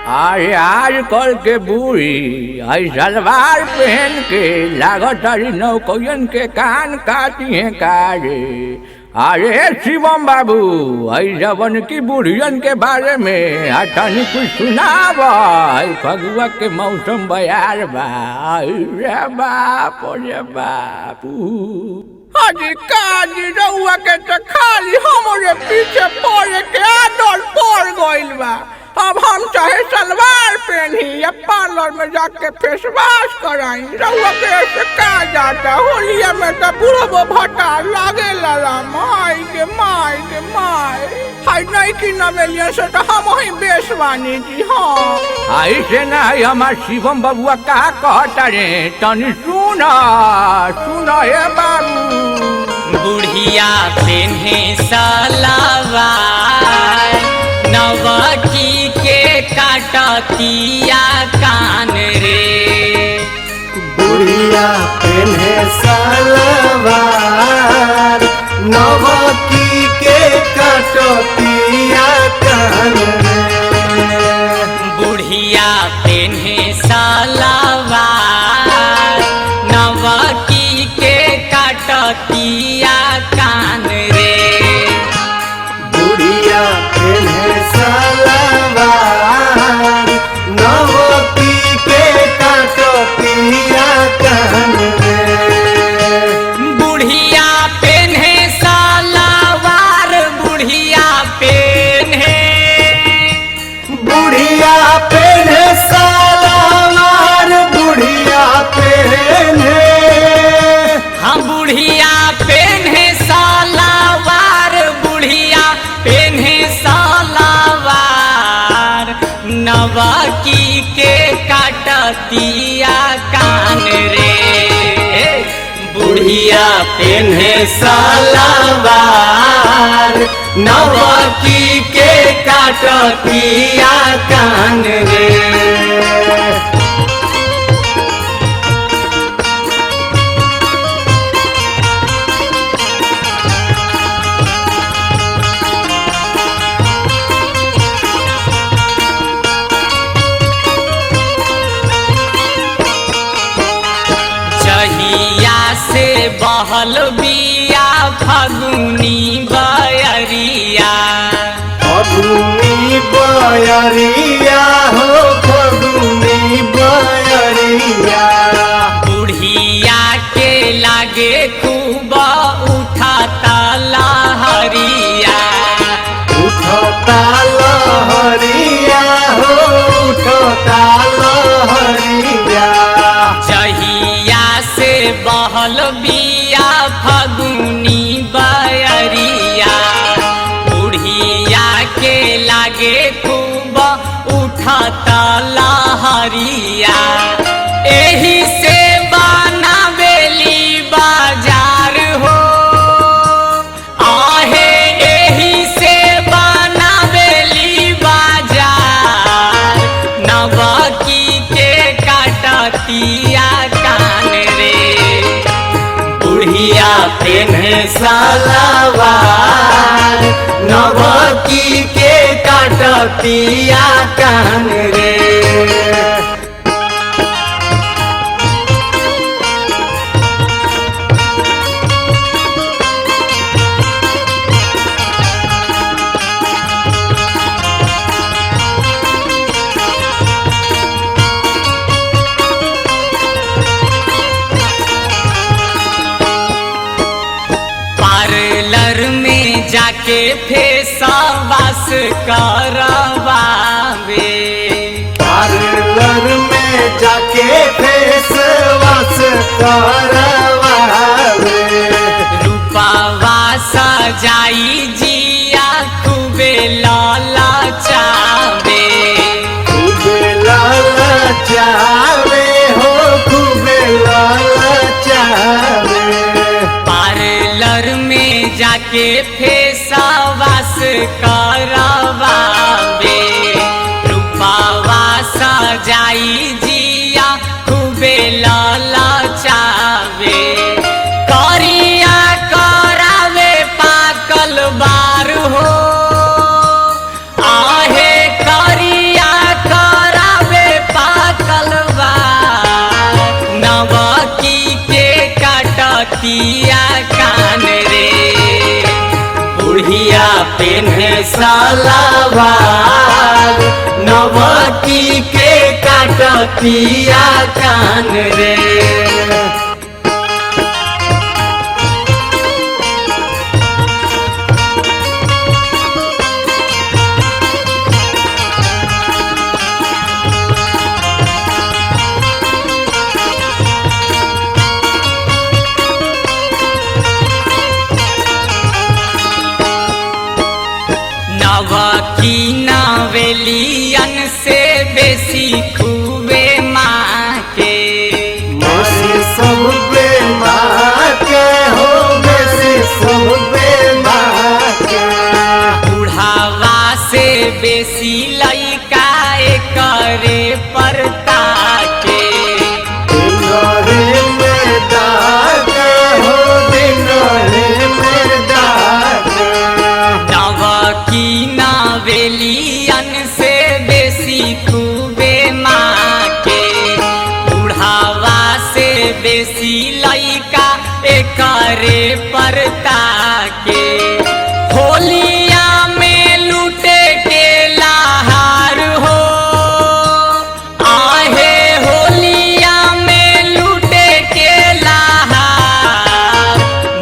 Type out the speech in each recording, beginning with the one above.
अरे आजकल के बूढ़ी आई सलवार पहन के लागत अरे नौकरियन के कान काटी है कारे। अरे शिवम बाबू आई जवन की बूढ़ियन के बारे में अटनी कुछ सुनाव। फगुआ के मौसम बयार बा। रे बाप रे बाप अजी काजी रउआ के तो खाली हमरे पीछे पड़े के आदत पड़ गइल बा। अब हम चाहे सलवार पहनी या पार्लर में जाके फेस वॉश कराई रउआ के ऐसे का जाता। होलिया में तो बुढ़बो भटा लागे ला माई के माई के माई। हाय नहीं की नवेलियन से तो हम ही बेसवानी जी। हाँ आई से ना हमार शिवम बबुआ का कहता रे तनी सुना सुना हे बाबू। बुढ़िया पेन्हे सलवार नवकी के काटतिया कान रे। बुढ़िया पेन्हे सलवार नवकी के काटतिया कान रे। बुढ़िया पेन्हे सलवार नवकी के काटतिया कान रे। बुढ़िया पेन्हे सलवार नवकी के काटतिया कान रे। बुढ़िया पेन्हे सलवार बुढ़िया पेन्हे सलवार बुढ़िया पेन्हे। हाँ बुढ़िया पेन्हे सलवार बुढ़िया पेन्हे सलवार नवकी के काटतिया कान रे। बुढ़िया पेन्हे सलवार नवकी के काटतिया कान रे। जहिया से बहल बिया फगुनी बयरिया। फगुनी बयरिया हो फगुनी बयरिया। बुढ़िया के लागे खूब उठाता लहरिया। उठता लहरिया हो उठता लहरिया। जहिया से बहल बिया फगुनी बयरिया। बुढ़िया के लागे खूब उठाता लहरिया। एही से बनावेली बाजार हो। आहे एही से बनावेली बाजार नवकी के काटतिया कान रे। बुढ़िया पेन्हे सलवार नवकी के काटतिया कान रे। पार्लर में जाके फेस वॉश करवावे। पार्लर में जाके फेस वॉश करवावे। रूपवा सजाई जिया खूबे ललचावे। खूबे ललचावे हो खूबे ललचावे। पार्लर में जाके फेस वॉश करवावे। रूपवा सजाई जिया खूबे ललचावे। करिया करावे पाकल बा सलावार नवकी के काटतिया कान रे नवकी नवेलियन से बेसी खूबे माँ के बेसी सब बे माँ के हो बेसी सब बे माँ के बुढ़ावा से बेसी लइका करे परता के दिनरे में दाग हो दिनरे में दाग नवकी नवेलियन से बेसी खूबे माँ के बुढ़ावा से बेसी लइका करे परता के होलिया में लूटे के लहार हो आहे होलिया में लूटे के लहार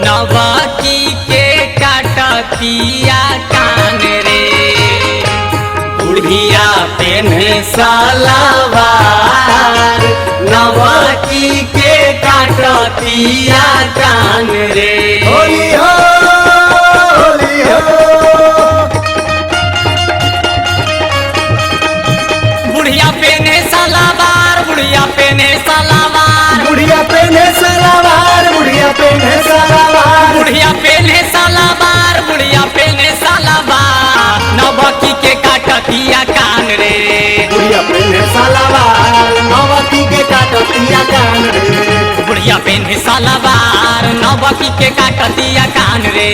नवकी के काटतिया कान रे बुढ़िया पेन्हे सलावार नवकी के काटतिया कान रे होली हो होली हो बुढ़िया पेन्हे सलावार बुढ़िया पेन्हे सलावार बुढ़िया पेने सलावार बुढ़िया पेने सलावार बुढ़िया पेन्हे सलावार बुढ़िया पेन्हे सलावार नवकी के काटतिया कान रे बुढ़िया पेने सलावार नवकी के काटतिया कान रे बुढ़िया पेन्हे सलावार नवकी के काटतिया कान रे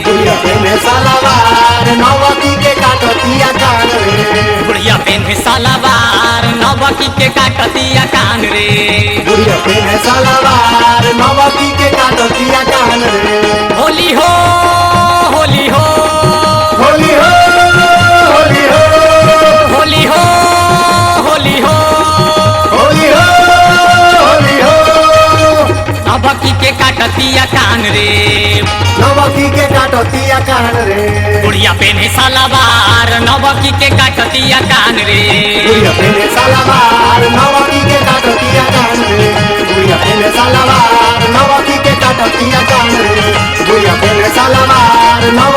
बुढ़िया पेने सलावार नवकी के काटतिया कान रे बुढ़िया पेन्हे सलावार नवकी के काटतिया कान रे बुढ़िया पेने सलावार नवकी के काटतिया कान रे होली हो होली हो होली हो होली हो होली हो होली हो होली हो होली हो नवकी के काटतिया कान रे नवकी के काटतिया कान रे बुढ़िया पेन्हे सलावार नवकी के काटतिया कान रे बुढ़िया पेने सलावार नवकी के काटतिया कान रे बुढ़िया पेने सलावार नवकी के काटतिया कान रे बुढ़िया पेने सलावार नव